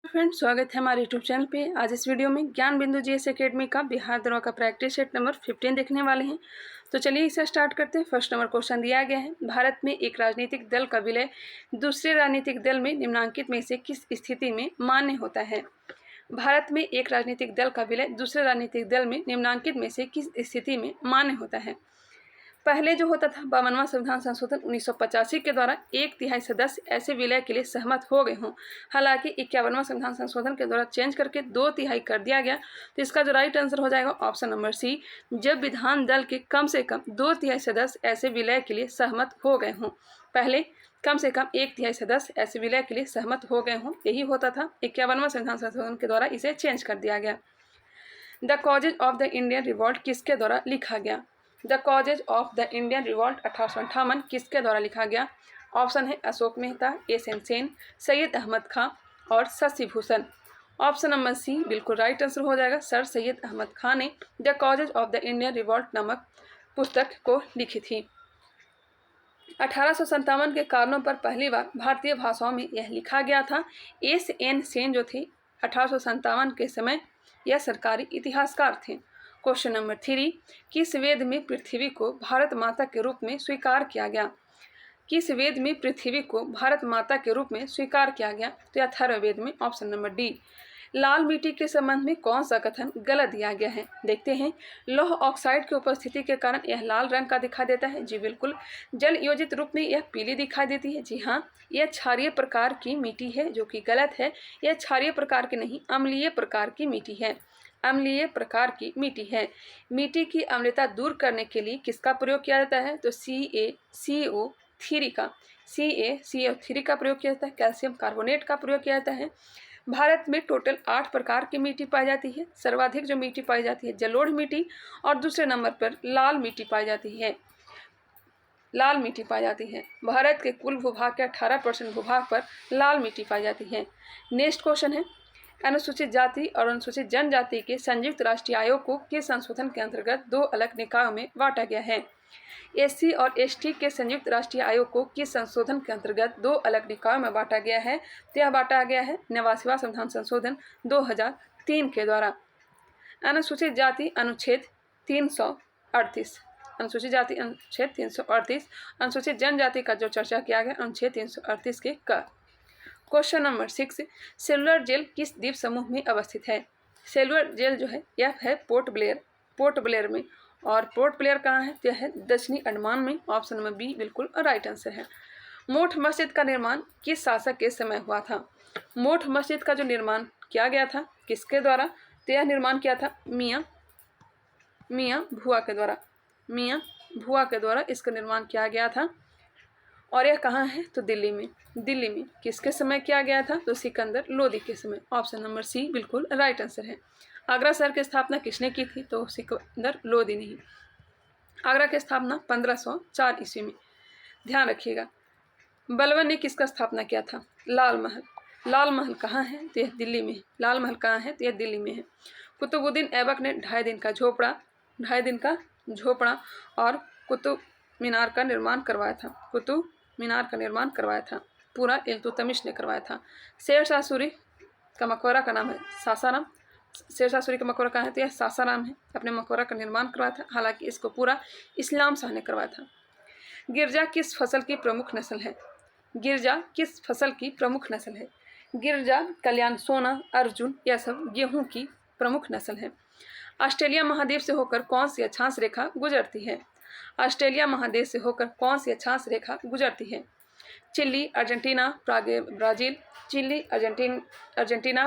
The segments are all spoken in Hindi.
फ्रेंड्स, स्वागत है हमारे यूट्यूब चैनल पे। आज इस वीडियो में ज्ञान बिंदु जीएस एकेडमी का बिहार दरवा का प्रैक्टिस सेट नंबर 15 देखने वाले हैं। तो चलिए इसे स्टार्ट करते हैं। फर्स्ट नंबर क्वेश्चन दिया गया है, भारत में एक राजनीतिक दल का विलय दूसरे राजनीतिक दल में निम्नलिखित में से किस स्थिति में मान्य होता है। भारत में एक राजनीतिक दल का विलय दूसरे राजनीतिक दल में निम्नलिखित में से किस स्थिति में मान्य होता है। पहले जो होता था 52वां संविधान संशोधन 1985 के द्वारा 1/3 सदस्य ऐसे विलय के लिए सहमत हो गए हों। हालांकि 51वां संविधान संशोधन के द्वारा चेंज करके 2/3 कर दिया गया। तो इसका जो राइट आंसर हो जाएगा ऑप्शन नंबर सी, जब विधान दल के कम से कम 2/3 सदस्य ऐसे विलय के लिए सहमत हो गए हों। पहले कम से कम 1/3 सदस्य ऐसे विलय के लिए सहमत हो गए हों, यही होता था। 51वां संविधान संशोधन के द्वारा इसे चेंज कर दिया गया। The causes of the Indian revolt किसके द्वारा लिखा गया। The causes of the Indian revolt 1858 किसके द्वारा लिखा गया। ऑप्शन है अशोक मेहता, एस.एन. सेन, सैयद अहमद खां और Shashi Bhushan. Option number C बिल्कुल राइट आंसर हो जाएगा। सर सैयद अहमद खां ने the causes of the Indian revolt नामक पुस्तक को लिखी थी। 1857 के कारणों पर पहली बार भारतीय भाषाओं में यह लिखा गया था। एस.एन. सेन जो थे 1857 के समय यह सरकारी इतिहासकार थे। क्वेश्चन नंबर 3, किस वेद में पृथ्वी को भारत माता के रूप में स्वीकार किया गया। किस वेद में पृथ्वी को भारत माता के रूप में स्वीकार किया गया। तो अथर्ववेद में। Option number D. लाल मिट्टी के संबंध में कौन सा कथन गलत दिया गया है। देखते हैं, लौह ऑक्साइड की उपस्थिति के कारण यह लाल रंग का दिखाई देता है। जी बिल्कुल। जल योजित रूप में यह पीली दिखाई देती है। जी हाँ। यह क्षारीय प्रकार की मिट्टी है, जो कि गलत है। यह क्षारीय प्रकार की नहीं, अम्लीय प्रकार की मिट्टी है। अम्लीय प्रकार की मिट्टी है। मिट्टी की अम्लता दूर करने के लिए किसका प्रयोग किया जाता है। तो CaCO3 का CaCO3 का प्रयोग किया जाता है। कैल्शियम कार्बोनेट का प्रयोग किया जाता है। भारत में टोटल 8 प्रकार की मिट्टी पाई जाती है। सर्वाधिक जो मिट्टी पाई जाती है जलोढ़ मिट्टी, और दूसरे नंबर पर लाल मिट्टी पाई जाती है। लाल मिट्टी पाई जाती है। भारत के कुल भूभाग के 18% भूभाग पर लाल मिट्टी पाई जाती है। नेक्स्ट क्वेश्चन है, अनुसूचित जाति और अनुसूचित जनजाति के संयुक्त राष्ट्रीय आयोग को किस संशोधन के अंतर्गत 2 अलग निकायों में बांटा गया है। SC और ST के संयुक्त राष्ट्रीय आयोग को किस संशोधन के अंतर्गत 2 अलग निकायों में बांटा गया है। तो यह बांटा गया है 89वां संविधान संशोधन 2003 के द्वारा। अनुसूचित जाति अनुच्छेद 338, अनुसूचित जाति अनुच्छेद 338, अनुसूचित जनजाति का जो चर्चा किया गया अनुच्छेद 338 के का। क्वेश्चन नंबर 6, सेलुलर जेल किस द्वीप समूह में अवस्थित है। सेलुलर जेल जो है यह है पोर्ट ब्लेयर में। और पोर्ट ब्लेयर कहाँ है। तो यह है दक्षिणी अंडमान में। ऑप्शन नंबर बी बिल्कुल राइट आंसर है। मोठ मस्जिद का निर्माण किस शासक के समय हुआ था। मोठ मस्जिद का जो निर्माण किया गया था किसके द्वारा। तो यह निर्माण किया था मियाँ भुआ के द्वारा। मियाँ भुआ के द्वारा इसका निर्माण किया गया था। और यह कहाँ है। तो दिल्ली में किसके समय किया गया था। तो सिकंदर लोदी के समय। ऑप्शन नंबर सी बिल्कुल राइट आंसर है। आगरा शहर की स्थापना किसने की थी। तो सिकंदर लोदी ने ही। आगरा की स्थापना 1504 ईस्वी में। ध्यान रखिएगा। बलबन ने किसका स्थापना किया था। लाल महल कहाँ है। तो यह दिल्ली में। लाल महल कहाँ है। तो यह दिल्ली में है। कुतुबुद्दीन ऐबक ने 2.5 दिन का झोपड़ा और कुतुब मीनार का निर्माण करवाया था। पूरा इल्तुतमिश ने करवाया था। शेरशाह सूरी का मकबरा का नाम है सासाराम। शेरशाह सूरी का मकबरा कहाँ है। तो यह सासाराम है। अपने मकबरा का निर्माण करवाया था। हालांकि इसको पूरा इस्लाम शाह ने करवाया था। गिरजा किस फसल की प्रमुख नस्ल है। गिरजा, कल्याण, सोना, अर्जुन, यह सब गेहूं की प्रमुख नस्ल है। ऑस्ट्रेलिया महाद्वीप से होकर कौन सी अक्षांश रेखा गुजरती है। ऑस्ट्रेलिया महादेश से होकर कौन सी अक्षांश रेखा गुजरती है। Chile, Argentina,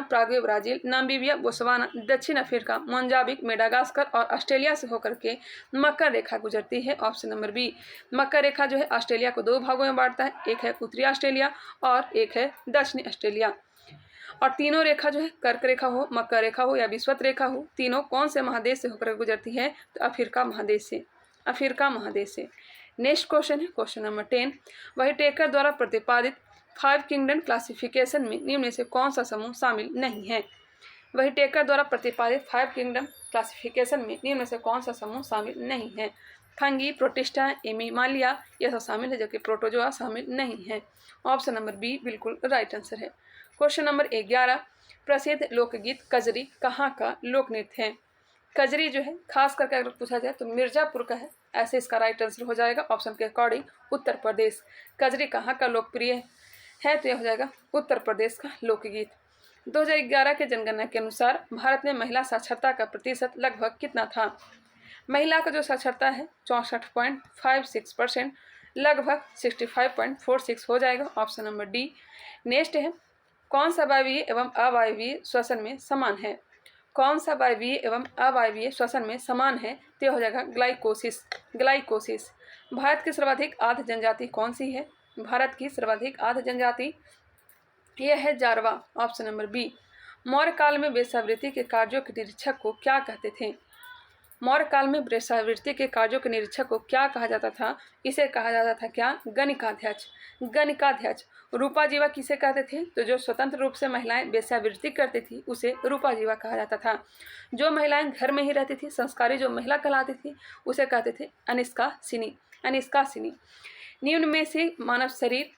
Paraguay, Brazil, Namibia, Botswana, दक्षिण अफ्रीका, मोजाम्बिक, मेडागास्कर और ऑस्ट्रेलिया से होकर के मकर रेखा गुजरती है। Option number B. मकर रेखा जो है ऑस्ट्रेलिया को 2 भागों में बांटता है। एक है उत्तरी ऑस्ट्रेलिया और एक है दक्षिणी ऑस्ट्रेलिया। और तीनों रेखा जो है कर्क रेखा हो, मकर रेखा हो या विषुवत रेखा हो, तीनों कौन से महादेश से होकर गुजरती है। तो अफ्रीका महादेश से। नेक्स्ट क्वेश्चन है क्वेश्चन नंबर 10, व्हिटेकर द्वारा प्रतिपादित 5 किंगडम क्लासिफिकेशन में निम्न में से कौन सा समूह शामिल नहीं है। व्हिटेकर द्वारा प्रतिपादित 5 किंगडम क्लासिफिकेशन में निम्न में से कौन सा समूह शामिल नहीं है। फंगी, प्रोटिस्टा, एनिमालिया यह सब शामिल है, जबकि प्रोटोजोआ शामिल नहीं है। ऑप्शन नंबर बी बिल्कुल राइट आंसर है। क्वेश्चन नंबर 11, प्रसिद्ध लोकगीत कजरी कहाँ का लोक नृत्य है? कजरी जो है खास करके अगर पूछा जाए तो मिर्जापुर का है, ऐसे इसका राइट आंसर हो जाएगा ऑप्शन के अकॉर्डिंग उत्तर प्रदेश। कजरी कहाँ का लोकप्रिय है तो यह हो जाएगा उत्तर प्रदेश का लोकगीत। 2011 के जनगणना के अनुसार भारत में महिला साक्षरता का प्रतिशत लगभग कितना था? महिला का जो साक्षरता है 64.56%, लगभग 65.46 हो जाएगा ऑप्शन नंबर डी। नेक्स्ट है कौन सा वायवीय एवं अवायवीय श्वसन में समान है? कौन सा वायवीय एवं अवायवीय श्वसन में समान है तो हो जाएगा ग्लाइकोसिस। ग्लाइकोसिस। भारत की सर्वाधिक आर्द्र जनजाति कौन सी है? भारत की सर्वाधिक आर्द्र जनजाति यह है Jarawa, option number B. Maurya काल में वेश्यावृत्ति के कार्यों के निरीक्षक को क्या कहते थे? मौर्य काल में वेश्यावृत्ति के कार्यों के निरीक्षक को क्या कहा जाता था? इसे कहा जाता था क्या? गणिकाध्यक्ष। गणिकाध्यक्ष। रूपा जीवा किसे कहते थे? तो जो स्वतंत्र रूप से महिलाएं वेश्यावृत्ति करती थी उसे रूपा जीवा कहा जाता था। जो महिलाएं घर में ही रहती थी, संस्कारी जो महिला कहलाती थी, उसे कहते थे अनिष्कासिनी। अनिष्कासिनी। निम्न में से मानव शरीर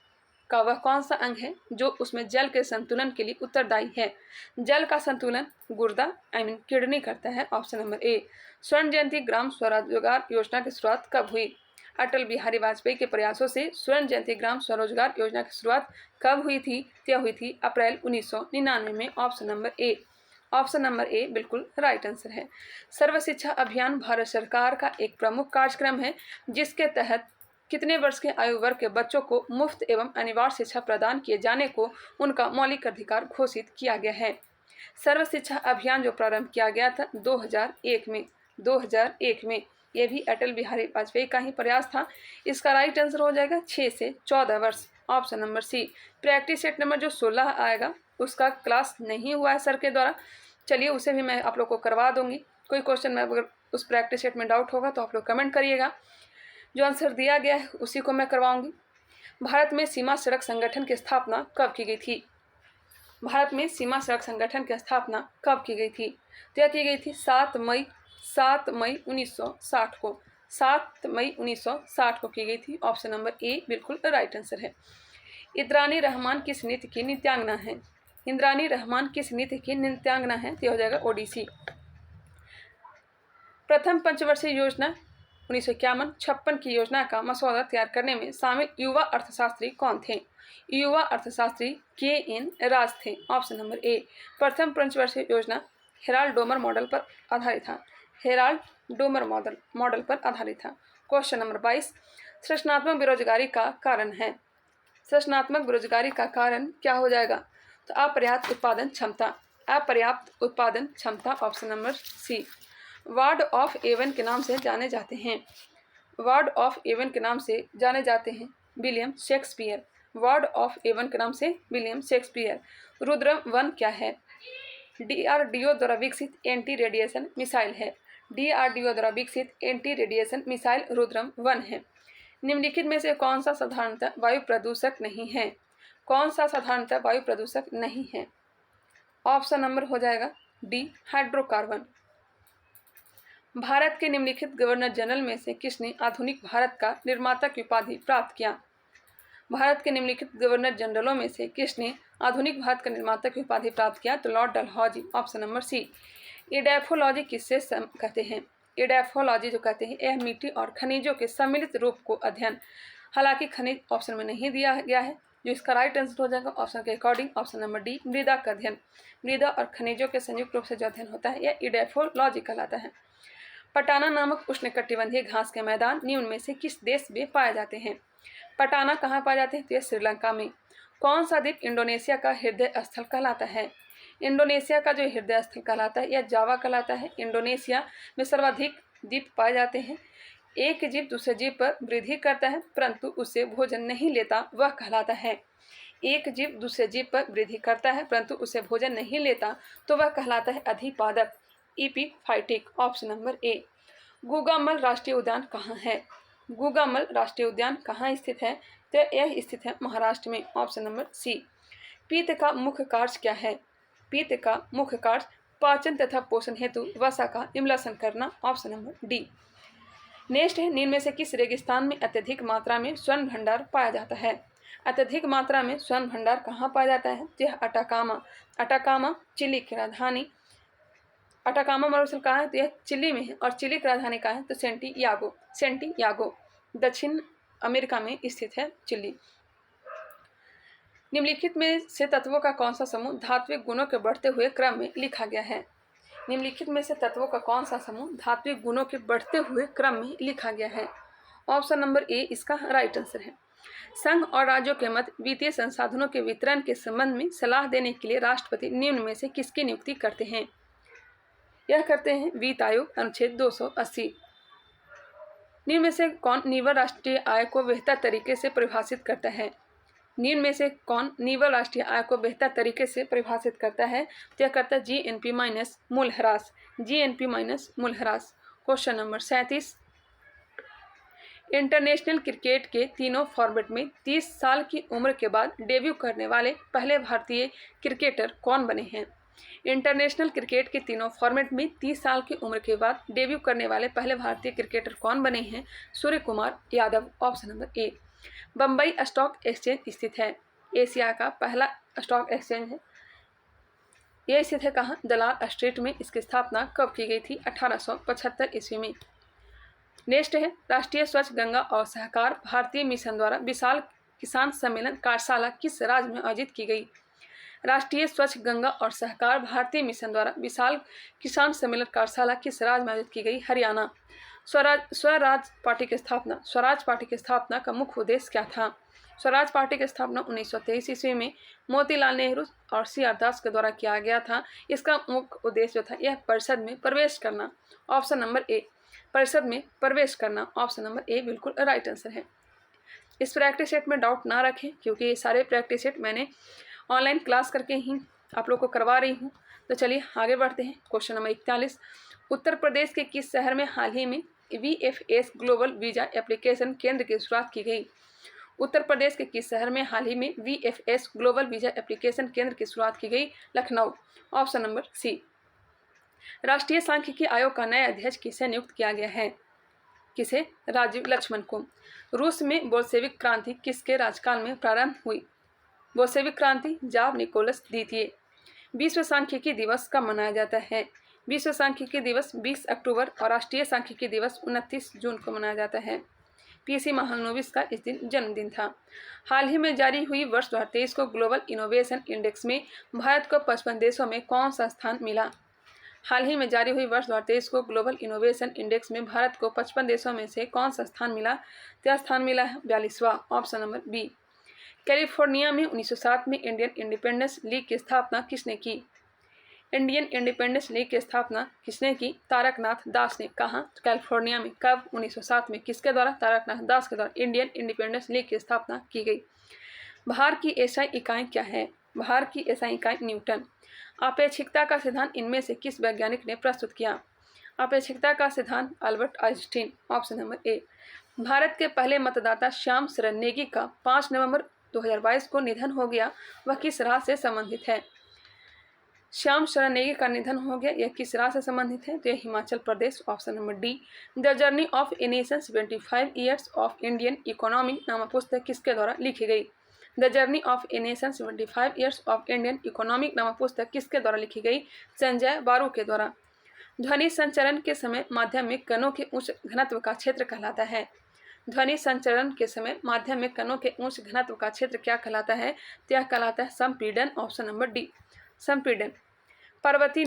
का वह कौन सा अंग है जो उसमें जल के संतुलन के लिए उत्तरदायी है? जल का संतुलन गुर्दा किडनी करता है, ऑप्शन नंबर ए। स्वर्ण जयंती ग्राम स्वरोजगार योजना की शुरुआत कब हुई? अटल बिहारी वाजपेयी के प्रयासों से स्वर्ण जयंती ग्राम स्वरोजगार योजना की शुरुआत कब हुई थी? यह हुई थी अप्रैल 1999 में, ऑप्शन नंबर ए। ऑप्शन नंबर ए बिल्कुल राइट आंसर है। सर्व शिक्षा अभियान भारत सरकार का एक प्रमुख कार्यक्रम है जिसके तहत कितने वर्ष के आयु वर्ग के बच्चों को मुफ्त एवं अनिवार्य शिक्षा प्रदान किए जाने को उनका मौलिक अधिकार घोषित किया गया है। सर्व शिक्षा अभियान जो प्रारंभ किया गया था 2001 में, 2001 में, यह भी अटल बिहारी वाजपेयी का ही प्रयास था। इसका राइट आंसर हो जाएगा 6 से 14 वर्ष, option number C. Practice set number जो 16 आएगा उसका क्लास नहीं हुआ है सर के द्वारा, चलिए उसे भी मैं आप लोग को करवा दूंगी। कोई क्वेश्चन में अगर उस प्रैक्टिस सेट में डाउट होगा तो आप लोग कमेंट करिएगा, जो आंसर दिया गया है उसी को मैं करवाऊंगी। भारत में सीमा सड़क संगठन की स्थापना कब की गई थी? भारत में सीमा सड़क संगठन की स्थापना कब की गई थी? तो यह की गई थी 7 मई 1960 को। 7 मई 1960 को की गई थी, ऑप्शन नंबर ए बिल्कुल राइट आंसर है। इंद्रानी रहमान किस नृत्य की नृत्यांगना है? इंद्रानी रहमान किस नृत्य की नृत्यांगना है? तो हो जाएगा ओडिसी। प्रथम पंचवर्षीय योजना 1951-56 की योजना का मसौदा तैयार करने में शामिल युवा अर्थशास्त्री कौन थे? युवा अर्थशास्त्री के.एन. राज थे, ऑप्शन नंबर ए। प्रथम पंचवर्षीय योजना हेराल्ड डोमर मॉडल पर आधारित था। हेराल्ड डोमर मॉडल पर आधारित था। क्वेश्चन नंबर 22, सृजनात्मक बेरोजगारी का कारण है। सृजनात्मक बेरोजगारी का कारण क्या हो जाएगा? तो अपर्याप्त उत्पादन क्षमता। अपर्याप्त उत्पादन क्षमता, option number C. Bard of Avon के नाम से जाने जाते हैं। वार्ड ऑफ एवन के नाम से जाने जाते हैं William Shakespeare. Bard of Avon के नाम से विलियम शेक्सपियर। रुद्रम 1 क्या है? डीआरडीओ द्वारा विकसित एंटी रेडिएशन मिसाइल है। डीआरडीओ द्वारा विकसित एंटी रेडिएशन मिसाइल रुद्रम 1 है। निम्नलिखित में से कौन सा साधारणतः वायु प्रदूषक नहीं है? कौन सा साधारणतः वायु प्रदूषक नहीं है? ऑप्शन नंबर हो जाएगा डी, हाइड्रोकार्बन। भारत के निम्नलिखित गवर्नर जनरल में से किसने आधुनिक भारत का निर्माता की उपाधि प्राप्त किया? भारत के निम्नलिखित गवर्नर जनरलों में से किसने आधुनिक भारत का निर्माता की उपाधि प्राप्त किया? तो Lord Dalhousie, option number C. Edaphology किससे कहते हैं? एडैफोलॉजी जो कहते हैं यह मिट्टी और खनिजों के सम्मिलित रूप को अध्ययन। हालांकि खनिज ऑप्शन में नहीं दिया गया है, जो इसका राइट आंसर हो जाएगा ऑप्शन के अकॉर्डिंग ऑप्शन नंबर डी, मृदा का अध्ययन। मृदा और खनिजों के संयुक्त रूप से जो अध्ययन होता है यह एडैफोलॉजी कहलाता है। पटाना नामक उष्णकटिबंधीय घास के मैदान निम्न में से किस देश में पाए जाते हैं? पटाना कहाँ पाए जाते हैं? तो यह श्रीलंका में। कौन सा द्वीप इंडोनेशिया का हृदय स्थल कहलाता है? इंडोनेशिया का जो हृदय स्थल कहलाता है यह जावा कहलाता है। इंडोनेशिया में सर्वाधिक द्वीप पाए जाते हैं। एक जीव दूसरे जीव पर वृद्धि करता है परंतु उससे भोजन नहीं लेता, वह कहलाता है। एक जीव दूसरे जीव पर वृद्धि करता है परंतु उसे भोजन नहीं लेता तो वह कहलाता है अधिपादक, epiphytic, option number A. Gugamal राष्ट्रीय उद्यान कहाँ है? गुगामल राष्ट्रीय उद्यान कहाँ स्थित है? तो यह स्थित है महाराष्ट्र में, ऑप्शन नंबर सी। पीत का मुख्य कार्य क्या है? पीत का मुख्य कार्य पाचन तथा पोषण हेतु वसा का इमलासन करना, ऑप्शन नंबर डी। नेक्स्ट है, निम्न में से किस रेगिस्तान में अत्यधिक मात्रा में स्वर्ण भंडार पाया जाता है? अत्यधिक मात्रा में स्वर्ण भंडार कहाँ पाया जाता है? यह अटाकामा। अटाकामा चिली की राजधानी, अटाकामा मरुस्थल कहाँ है? तो यह चिली में है। और चिली की राजधानी कहाँ है? तो सेंटियागो। सेंटियागो दक्षिण अमेरिका में स्थित है चिली। निम्नलिखित में से तत्वों का कौन सा समूह धात्विक गुणों के बढ़ते हुए क्रम में लिखा गया है? निम्नलिखित में से तत्वों का कौन सा समूह धात्विक गुणों के बढ़ते हुए क्रम में लिखा गया है? ऑप्शन नंबर ए इसका राइट आंसर है। संघ और राज्यों के मध्य वित्तीय संसाधनों के वितरण के संबंध में सलाह देने के लिए राष्ट्रपति निम्न में से किसकी नियुक्ति करते हैं? यह करते हैं वित्त आयोग अनुच्छेद 280। निम्न में से कौन निव्वल राष्ट्रीय आय को बेहतर तरीके से परिभाषित करता है? निम्न में से कौन निव्वल राष्ट्रीय आय को बेहतर तरीके से परिभाषित करता है? तो यह करता है जीएनपी माइनस मूल्यह्रास। जीएनपी माइनस मूल्यह्रास। Question number 37। इंटरनेशनल क्रिकेट के तीनों फॉर्मेट में 30 साल की उम्र के बाद डेब्यू करने वाले पहले भारतीय क्रिकेटर कौन बने हैं? इंटरनेशनल क्रिकेट के तीनों फॉर्मेट में 30 साल की उम्र के बाद डेब्यू करने वाले पहले भारतीय क्रिकेटर कौन बने हैं? Surya Kumar Yadav. Option number A. Bombay stock exchange स्थित है। एशिया का पहला स्टॉक एक्सचेंज है। यह स्थित है कहाँ? दलाल स्ट्रीट में। इसकी स्थापना कब की गई थी? 1875 ईस्वी में। नेक्स्ट है राष्ट्रीय स्वच्छ गंगा और सहकार भारतीय मिशन द्वारा विशाल किसान सम्मेलन कार्यशाला किस राज्य में आयोजित की गई? राष्ट्रीय स्वच्छ गंगा और सहकार भारतीय मिशन द्वारा विशाल किसान सम्मेलन कार्यशाला किस राज्य में आयोजित की गई? हरियाणा। स्वराज पार्टी की स्थापना। स्वराज पार्टी की स्थापना का मुख्य उद्देश्य क्या था? स्वराज पार्टी की स्थापना 1923 ईस्वी में मोतीलाल नेहरू और सी आर दास के द्वारा किया गया था। इसका मुख्य उद्देश्य जो था यह परिषद में प्रवेश करना। ऑप्शन नंबर ए परिषद में प्रवेश करना। ऑप्शन नंबर ए बिल्कुल राइट आंसर है। इस प्रैक्टिस सेट में डाउट ना रखें क्योंकि ये सारे प्रैक्टिस सेट मैंने ऑनलाइन क्लास करके ही आप लोग को करवा रही हूँ। तो चलिए आगे बढ़ते हैं। Question number 41। उत्तर प्रदेश के किस शहर में हाल ही में VFS ग्लोबल वीज़ा एप्लीकेशन केंद्र की शुरुआत की गई? उत्तर प्रदेश के किस शहर में हाल ही में VFS ग्लोबल वीज़ा एप्लीकेशन केंद्र की शुरुआत की गई? लखनऊ। Option number C. राष्ट्रीय सांख्यिकी आयोग का नया अध्यक्ष किसे नियुक्त किया गया है? किसे? राजीव लक्ष्मण को। रूस में बोल्शेविक क्रांति किसके राजकाल में प्रारंभ हुई? बोल्शेविक क्रांति जाव निकोलस द्वितीय। विश्व सांख्यिकी दिवस कब मनाया जाता है? विश्व सांख्यिकी दिवस 20 अक्टूबर और राष्ट्रीय सांख्यिकी दिवस 29 जून को मनाया जाता है। PC महालनोबिस का इस दिन जन्मदिन था। हाल ही में जारी हुई वर्ष 2023 को ग्लोबल इनोवेशन इंडेक्स में भारत को 55 देशों में कौन सा स्थान मिला? हाल ही में जारी हुई वर्ष 2023 को ग्लोबल इनोवेशन इंडेक्स में भारत को 55 देशों में से कौन सा स्थान मिला? यह स्थान मिला है 42वां। Option number B. कैलिफोर्निया में 1907 में इंडियन इंडिपेंडेंस लीग की स्थापना किसने की? इंडियन इंडिपेंडेंस लीग की स्थापना किसने की? तारकनाथ दास ने। कहाँ? कैलिफोर्निया में। कब? 1907 में। किसके द्वारा? तारकनाथ दास के द्वारा इंडियन इंडिपेंडेंस लीग की स्थापना की गई। भार की एसआई इकाई क्या है? भार की एसआई इकाई न्यूटन। अपेक्षिकता का सिद्धांत इनमें से किस वैज्ञानिक ने प्रस्तुत किया? अपेक्षिकता का सिद्धांत अल्बर्ट आइंस्टीन। ऑप्शन नंबर ए। भारत के पहले मतदाता श्याम शरण नेगी का 5 नवंबर 2022 को निधन हो गया। वह किस राज्य से संबंधित है? श्याम शरण नेगी का निधन हो गया, यह किस राज्य से संबंधित है? तो यह Himachal Pradesh. Option number D. The journey of a nation 75 years of Indian economy नामक पुस्तक किसके द्वारा लिखी गई? The journey of a nation 75 years of Indian economic नामक पुस्तक किसके द्वारा लिखी गई? संजय बारू के द्वारा। ध्वनि संचरण के समय माध्यम में कणों के उच्च घनत्व का क्षेत्र कहलाता है। ध्वनि संचरण के समय माध्यम में कणों के उच्च घनत्व का क्षेत्र क्या कहलाता है? तो यह कहलाता है संपीड़न। ऑप्शन नंबर डी संपीड़न। पर्वती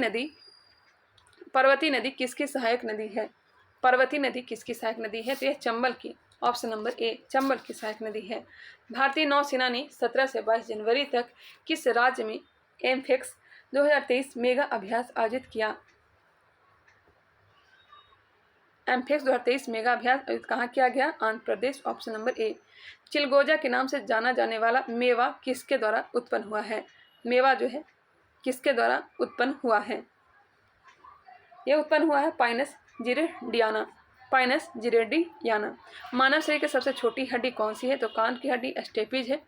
नदी किसकी सहायक नदी है? पर्वती नदी किसकी सहायक नदी है? तो यह चंबल की। ऑप्शन नंबर ए चंबल की सहायक नदी है। भारतीय नौसेना ने 17 से 22 जनवरी तक किस राज्य में एमफेक्स 2023 मेगा अभ्यास आयोजित किया? एमफेक्स 2023 मेगा अभ्यास आयोजित कहाँ किया गया? Andhra Pradesh. Option number A. चिलगोजा के नाम से जाना जाने वाला मेवा किसके द्वारा उत्पन्न हुआ है? मेवा जो है किसके द्वारा उत्पन्न हुआ है? यह उत्पन्न हुआ है पाइनस जिरेडियाना। पाइनस जिरेडियाना। मानव शरीर की सबसे छोटी हड्डी कौन सी है? तो कान की हड्डी स्टेपिज है।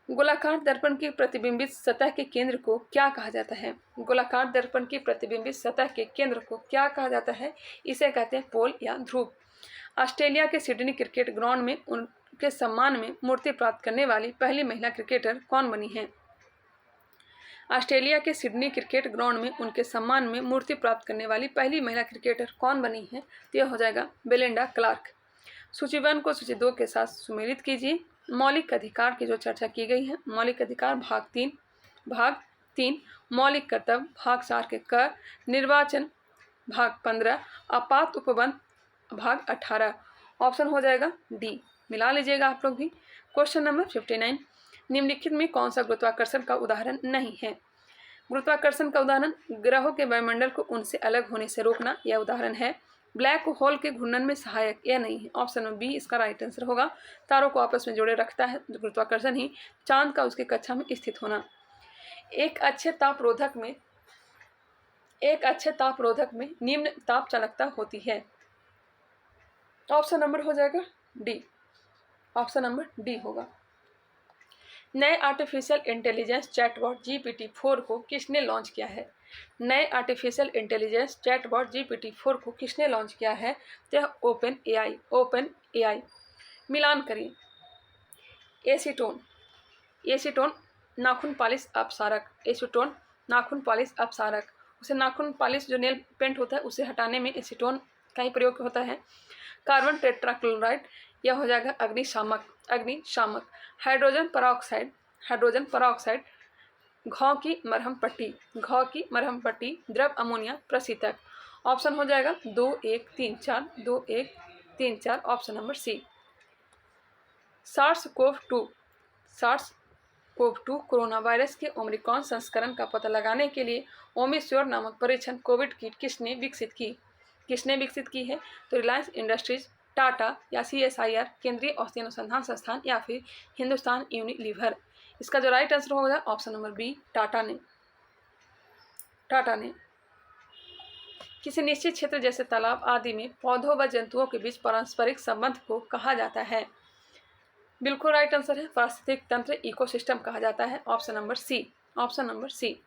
गोलाकार दर्पण की प्रतिबिंबित सतह के केंद्र को क्या कहा जाता है? गोलाकार दर्पण की प्रतिबिंबित सतह के केंद्र को क्या कहा जाता है? इसे कहते हैं पोल या ध्रुव। ऑस्ट्रेलिया के सिडनी क्रिकेट ग्राउंड में के सम्मान में मूर्ति प्राप्त करने वाली पहली महिला क्रिकेटर कौन बनी है? ऑस्ट्रेलिया के सिडनी क्रिकेट ग्राउंड में उनके सम्मान में मूर्ति प्राप्त करने वाली पहली महिला क्रिकेटर कौन बनी है? तो यह हो जाएगा बेलिंडा क्लार्क। सूची 1 को सूची 2 के साथ सुमेलित कीजिए। मौलिक अधिकार की जो चर्चा की गई है, मौलिक अधिकार भाग 3, मौलिक कर्तव्य भाग 4 के क, निर्वाचन भाग 15, आपात उपबंध भाग 18। ऑप्शन हो जाएगा डी, मिला लीजिएगा आप लोग भी। क्वेश्चन नंबर 59, निम्नलिखित में कौन सा गुरुत्वाकर्षण का उदाहरण नहीं है? गुरुत्वाकर्षण का उदाहरण ग्रहों के वायुमंडल को उनसे अलग होने से रोकना, यह उदाहरण है। ब्लैक होल के घूर्णन में सहायक, यह नहीं है। ऑप्शन नंबर बी इसका राइट आंसर होगा। तारों को आपस में जोड़े रखता है गुरुत्वाकर्षण ही। चांद का उसकी कक्षा में स्थित होना। एक अच्छे तापरोधक में निम्न ताप चालकता होती है। ऑप्शन नंबर हो जाएगा डी, ऑप्शन नंबर डी होगा। नए आर्टिफिशियल इंटेलिजेंस चैटबॉट GPT-4 को किसने लॉन्च किया है? नए आर्टिफिशियल इंटेलिजेंस चैटबॉट GPT-4 को किसने लॉन्च किया है? यह ओपन एआई। मिलान करिए। एसीटोन नाखून पॉलिश अपसारक। उसे नाखून पॉलिश जो नेल पेंट होता है उसे हटाने में एसीटोन का ही प्रयोग होता है। कार्बन टेट्राक्लोराइड, यह हो जाएगा अग्निशामक। हाइड्रोजन पराऑक्साइड, घाव की मरहम पट्टी, द्रव अमोनिया प्रशीतक। ऑप्शन हो जाएगा 2, 1, 3, 4। Option number C. SARS-CoV-2 corona virus के ओमिक्रॉन संस्करण का पता लगाने के लिए ओमिस्योर नामक परीक्षण कोविड किट किसने विकसित की है? तो रिलायंस इंडस्ट्रीज, टाटा या CSIR केंद्रीय औषधि अनुसंधान संस्थान या फिर हिंदुस्तान यूनिलीवर। इसका जो राइट आंसर होगा ऑप्शन नंबर बी, टाटा ने। किसी निश्चित क्षेत्र जैसे तालाब आदि में पौधों व जंतुओं के बीच पारस्परिक संबंध को कहा जाता है? बिल्कुल राइट आंसर है, पारिस्थितिक तंत्र इकोसिस्टम कहा जाता है। Option number C.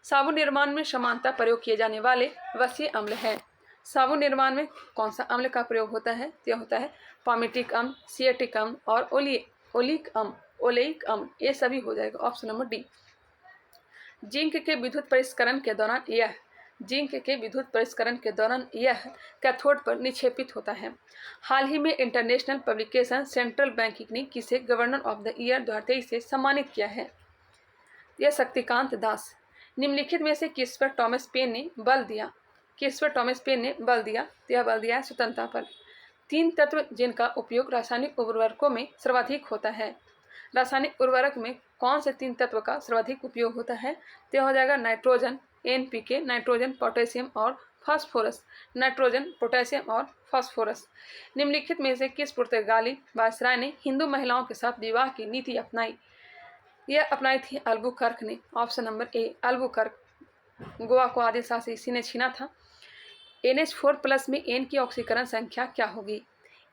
साबुन निर्माण में समानता प्रयोग किए जाने वाले वसीय अम्ल है। साबुन निर्माण में कौन सा अम्ल का प्रयोग होता है? यह होता है पामिटिक अम्ल, सिएटिक अम्ल और ओलिक अम्ल, ये सभी हो जाएगा। Option number D. जिंक के विद्युत परिष्करण के दौरान यह कैथोड पर निक्षेपित होता है। हाल ही में इंटरनेशनल पब्लिकेशन सेंट्रल बैंकिंग ने किसे गवर्नर ऑफ द ईयर 2023 से सम्मानित किया है? यह शक्तिकांत दास। निम्नलिखित में से किस पर टॉमस पेन ने बल दिया? तो यह बल दिया स्वतंत्रता पर। 3 तत्व जिनका उपयोग रासायनिक उर्वरकों में सर्वाधिक होता है। रासायनिक उर्वरक में कौन से 3 तत्व का सर्वाधिक उपयोग होता है? तो हो जाएगा नाइट्रोजन, NPK, नाइट्रोजन, पोटेशियम और फास्फोरस। निम्नलिखित में से किस पुर्तगाली वायसराय ने हिंदू महिलाओं के साथ विवाह की नीति अपनाई? यह अपनाई थी अल्बुकर्क ने। ऑप्शन नंबर ए, अल्बुकर्क। गोवा को आदिल शाह से इसी ने छीना था। NH4+ में N की ऑक्सीकरण संख्या क्या होगी?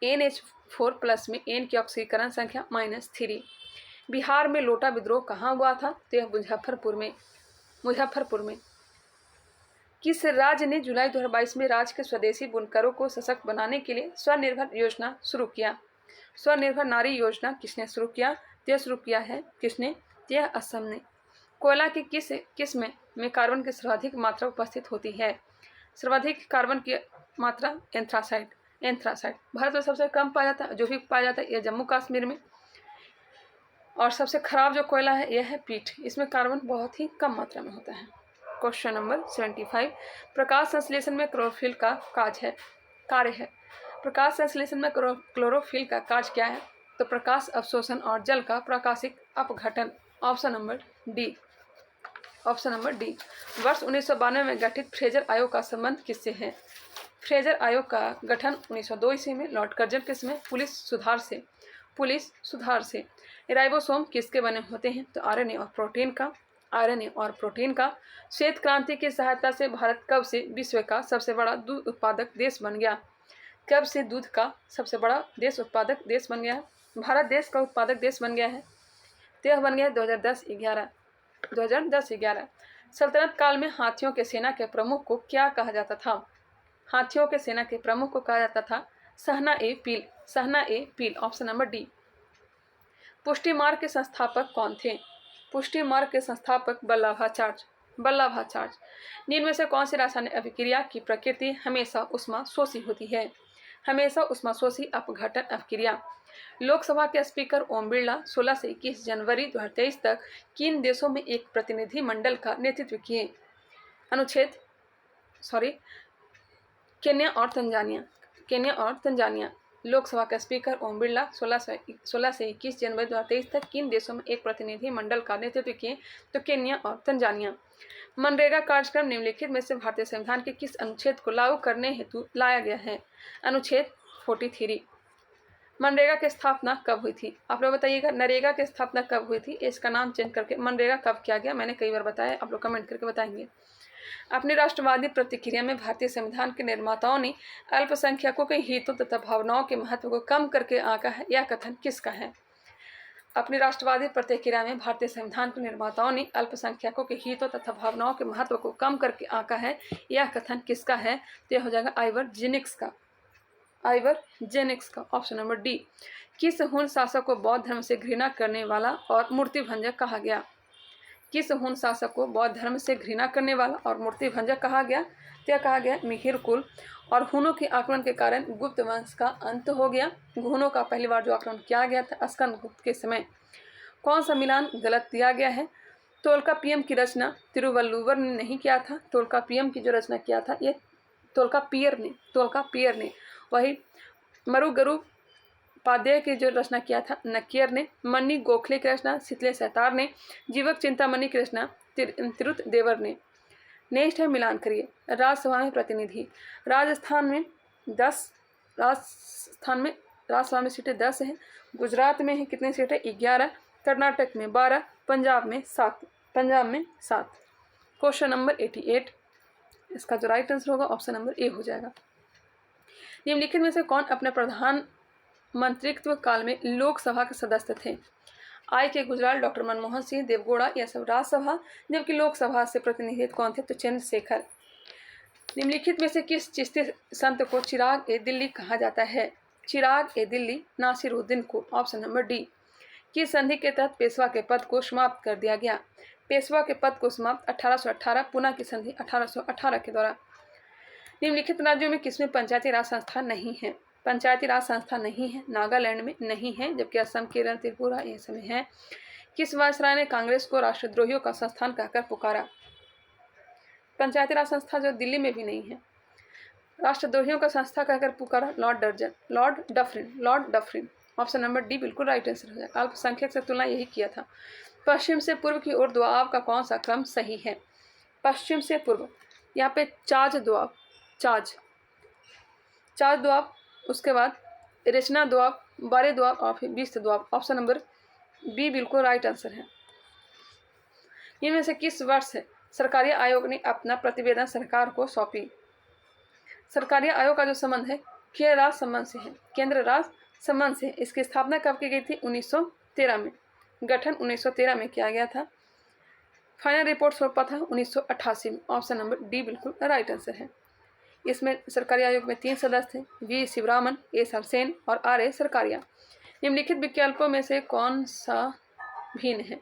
NH4+ में N की ऑक्सीकरण संख्या -3। बिहार में लोटा विद्रोह कहाँ हुआ था? तो यह मुजफ्फरपुर में। किस राज्य ने जुलाई 2022 में राज्य के स्वदेशी बुनकरों को सशक्त बनाने के लिए स्वनिर्भर योजना शुरू किया? स्वनिर्भर नारी योजना किसने शुरू किया? यह शुरू किया है किसने? यह असम ने। कोयला की किस किस्म में कार्बन की सर्वाधिक मात्रा उपस्थित होती है? सर्वाधिक कार्बन की मात्रा एंथ्रासाइड। भारत में सबसे कम पाया जाता है, जो भी पाया जाता है यह जम्मू कश्मीर में। और सबसे खराब जो कोयला है यह है पीट, इसमें कार्बन बहुत ही कम मात्रा में होता है। क्वेश्चन नंबर 75, प्रकाश संश्लेषण में क्लोरोफिल का कार्य है। प्रकाश संश्लेषण में क्लोरोफिल का कार्य क्या है? तो प्रकाश अवशोषण और जल का प्रकाशिक अपघटन। Option number D. वर्ष 1992 में गठित फ्रेजर आयोग का संबंध किससे है? फ्रेजर आयोग का गठन 1902 ईस्वी में लॉर्ड कर्जन के समय पुलिस सुधार से। राइबोसोम किसके बने होते हैं? तो RNA और प्रोटीन का। श्वेत क्रांति की सहायता से भारत कब से विश्व का सबसे बड़ा दूध उत्पादक देश बन गया? कब से दूध का सबसे बड़ा उत्पादक देश बन गया? भारत देश का उत्पादक देश बन गया है, तो यह बन गया 2010-11। सल्तनत काल में हाथियों के सेना के प्रमुख को क्या कहा जाता था? हाथियों के सेना के प्रमुख को कहा जाता था सहना ए पील। Option number D. Pushti Marg के संस्थापक कौन थे? पुष्टि मार्ग के संस्थापक बल्लभाचार्य। निम्न में से कौन सी रासायनिक अभिक्रिया की प्रकृति हमेशा ऊष्माशोषी होती है? हमेशा ऊष्माशोषी अपघटन अभिक्रिया। लोकसभा के स्पीकर ओम बिरला 16 से 21 जनवरी 2023 तक किन देशों में एक प्रतिनिधि मंडल का नेतृत्व किए? केन्या और तंजानिया। लोकसभा का स्पीकर ओम बिरला 16 से 21 जनवरी 2023 तक किन देशों में एक प्रतिनिधि मंडल का नेतृत्व किए? तो केन्या और तंजानिया। मनरेगा कार्यक्रम निम्नलिखित में से भारतीय संविधान के किस अनुच्छेद को लागू करने हेतु लाया गया है? अनुच्छेद 43। मनरेगा की स्थापना कब हुई थी? आप लोग बताइएगा, नरेगा की स्थापना कब हुई थी? इसका नाम चेंज करके मनरेगा कब किया गया? मैंने कई बार बताया, आप लोग कमेंट करके बताएंगे। अपनी राष्ट्रवादी प्रतिक्रिया में भारतीय संविधान के निर्माताओं ने अल्पसंख्यकों के हितों तथा भावनाओं के महत्व को कम करके आंका है, यह कथन किसका है? अपनी राष्ट्रवादी प्रतिक्रिया में भारतीय संविधान के निर्माताओं ने अल्पसंख्यकों के हितों तथा भावनाओं के महत्व को कम करके आंका है, यह कथन किसका है? तो यह हो जाएगा आइवर जेनिक्स का। Option number D. किस हुन शासक को बौद्ध धर्म से घृणा करने वाला और मूर्तिभंजक कहा गया? किस हुन शासक को बौद्ध धर्म से घृणा करने वाला और मूर्तिभंजक कहा गया? तो कहा गया मिहिर कुल। और हुनों के आक्रमण के कारण गुप्त वंश का अंत हो गया। हुनों का पहली बार जो आक्रमण किया गया था स्कंदगुप्त के समय। कौन सा मिलान गलत दिया गया है? तोल्काप्पियम की रचना तिरुवल्लुवर ने नहीं किया था। तोल्काप्पियम की जो रचना किया था ये तोल्काप्पियर ने। वही मरुगरु पाध्याय की जो रचना किया था नक्कियर ने। मन्नी गोखले की रचना शीतले सैतार ने। जीवक चिंतामणि की रचना तिरुत देवर ने। नेक्स्ट है मिलान करिए। राज्यसभा में प्रतिनिधि। राजस्थान में राज्यसभा में सीटें 10 हैं। गुजरात में है कितने सीटें? 11। कर्नाटक में 12। पंजाब में 7। Question number 88। इसका जो राइट आंसर होगा ऑप्शन नंबर ए हो जाएगा। निम्नलिखित में से कौन अपने प्रधानमंत्रित्व काल में लोकसभा के सदस्य थे? आई के गुजराल, डॉक्टर मनमोहन सिंह, देवगौड़ा, यह सब राज्यसभा, जबकि लोकसभा से प्रतिनिधित्व कौन थे? तो चंद्रशेखर। निम्नलिखित में से किस चिश्ती संत को चिराग ए दिल्ली कहा जाता है? चिराग ए दिल्ली नासिरुद्दीन को। Option number D. किस संधि के तहत पेशवा के पद को समाप्त कर दिया गया? पेशवा के पद को समाप्त 1818 पुणे की संधि 1818 के द्वारा। निम्नलिखित राज्यों में किसमें पंचायती राज संस्था नहीं है? पंचायती राज संस्था नहीं है। नागालैंड में नहीं है, जबकि असम, केरल, त्रिपुरा ये सब में है। किस वायसराय ने कांग्रेस को राष्ट्रद्रोहियों का संस्थान कहकर पुकारा? पंचायती राज संस्था जो दिल्ली में भी नहीं है, राष्ट्रद्रोहियों का संस्था कहकर पुकारा Lord Dufferin. Option number D बिल्कुल राइट आंसर हो जाएगा। अल्पसंख्यक से तुलना यही किया था। पश्चिम से पूर्व की ओर दोआब का कौन सा क्रम सही है? पश्चिम से पूर्व, यहाँ पे चाज दोआब, उसके बाद रचना दोआब, बारे दोआब और फिर 20 दोआब। ऑप्शन नंबर बी बिल्कुल राइट आंसर है। इनमें से किस वर्ष सरकारी आयोग ने अपना प्रतिवेदन सरकार को सौंपी? सरकारी आयोग का जो संबंध है केंद्र राज संबंध से। इसकी स्थापना कब की गई थी? 1913 में। गठन 1913 में किया गया था। फाइनल रिपोर्ट सौंपा था 1988 में। ऑप्शन नंबर डी बिल्कुल राइट आंसर है। इसमें सरकारी आयोग में 3 सदस्य थे, वी शिवरामन, ए सरसेन और आर ए सरकारिया। निम्नलिखित विकल्पों में से कौन सा भिन्न है?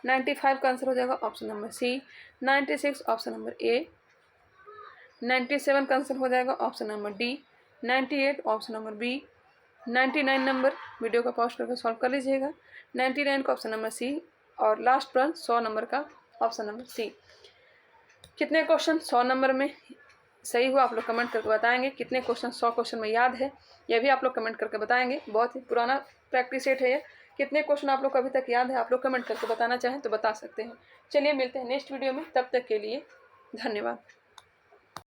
95 का आंसर हो जाएगा option number C. 96 option number A. 97 का आंसर हो जाएगा option number D. 98 option number B. 99 number video का पॉज करके सॉल्व कर लीजिएगा। 99 का ऑप्शन नंबर सी और लास्ट प्रश्न 100 नंबर का ऑप्शन नंबर सी। कितने क्वेश्चन 100 नंबर में सही हुआ आप लोग कमेंट करके बताएंगे। कितने क्वेश्चन 100 क्वेश्चन में याद है यह भी आप लोग कमेंट करके बताएंगे। बहुत ही पुराना प्रैक्टिस सेट है ये। कितने क्वेश्चन आप लोग को अभी तक याद है आप लोग कमेंट करके बताना चाहें तो बता सकते हैं। चलिए मिलते हैं नेक्स्ट वीडियो में, तब तक के लिए धन्यवाद।